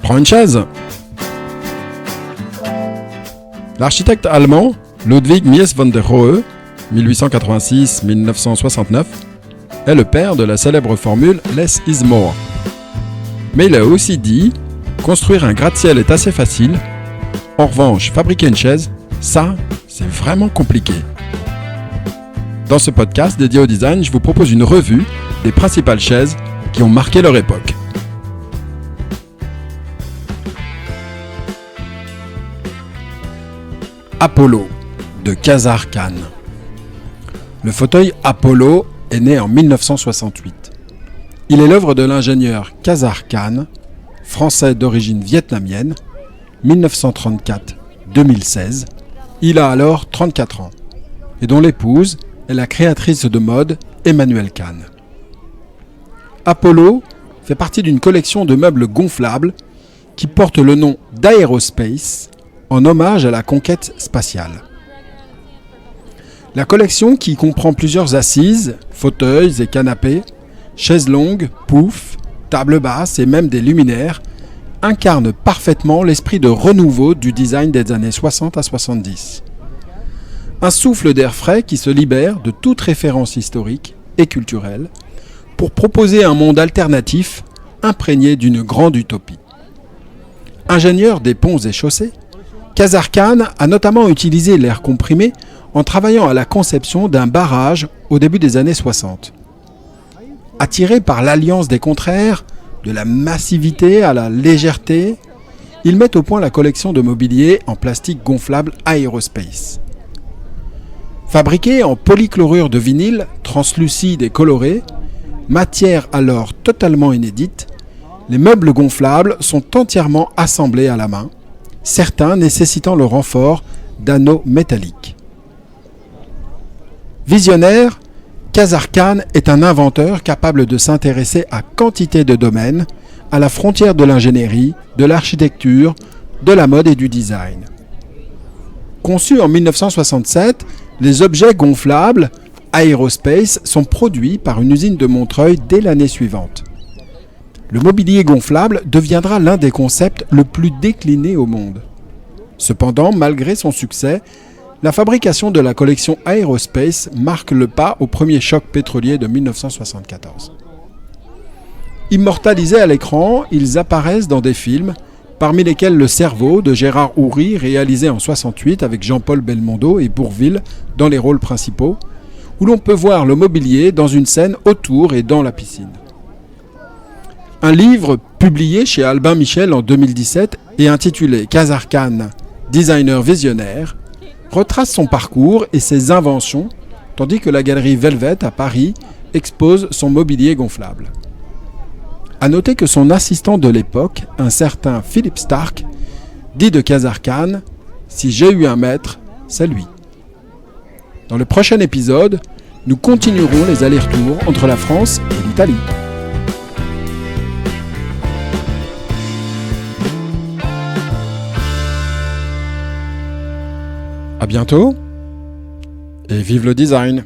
Prends une chaise. L'architecte allemand Ludwig Mies van der Rohe, 1886-1969, est le père de la célèbre formule « Less is more ». Mais il a aussi dit « Construire un gratte-ciel est assez facile. En revanche, fabriquer une chaise, ça, c'est vraiment compliqué ». Dans ce podcast dédié au design, je vous propose une revue des principales chaises qui ont marqué leur époque. Apollo de Khazar Khan. Le fauteuil Apollo est né en 1968. Il est l'œuvre de l'ingénieur Khazar Khan, français d'origine vietnamienne, 1934-2016. Il a alors 34 ans et dont l'épouse est la créatrice de mode Emmanuelle Khan. Apollo fait partie d'une collection de meubles gonflables qui porte le nom d'Aerospace en hommage à la conquête spatiale. La collection, qui comprend plusieurs assises, fauteuils et canapés, chaises longues, poufs, tables basses et même des luminaires, incarne parfaitement l'esprit de renouveau du design des années 60 à 70. Un souffle d'air frais qui se libère de toute référence historique et culturelle pour proposer un monde alternatif imprégné d'une grande utopie. Ingénieur des ponts et chaussées, Khazar Khan a notamment utilisé l'air comprimé en travaillant à la conception d'un barrage au début des années 60. Attiré par l'alliance des contraires, de la massivité à la légèreté, il met au point la collection de mobilier en plastique gonflable Aerospace. Fabriqué en polychlorure de vinyle, translucide et coloré, matière alors totalement inédite, les meubles gonflables sont entièrement assemblés à la main, certains nécessitant le renfort d'anneaux métalliques. Visionnaire, Khazar Khan est un inventeur capable de s'intéresser à quantité de domaines, à la frontière de l'ingénierie, de l'architecture, de la mode et du design. Conçus en 1967, les objets gonflables Aerospace sont produits par une usine de Montreuil dès l'année suivante. Le mobilier gonflable deviendra l'un des concepts le plus décliné au monde. Cependant, malgré son succès, la fabrication de la collection Aerospace marque le pas au premier choc pétrolier de 1974. Immortalisés à l'écran, ils apparaissent dans des films, parmi lesquels Le Cerveau de Gérard Houry, réalisé en 1968 avec Jean-Paul Belmondo et Bourvil dans les rôles principaux, où l'on peut voir le mobilier dans une scène autour et dans la piscine. Un livre publié chez Albin Michel en 2017 et intitulé Khazar Khan, designer visionnaire, retrace son parcours et ses inventions, tandis que la galerie Velvet à Paris expose son mobilier gonflable. A noter que son assistant de l'époque, un certain Philippe Starck, dit de Khazar Khan « Si j'ai eu un maître, c'est lui ». Dans le prochain épisode, nous continuerons les allers-retours entre la France et l'Italie. À bientôt et vive le design!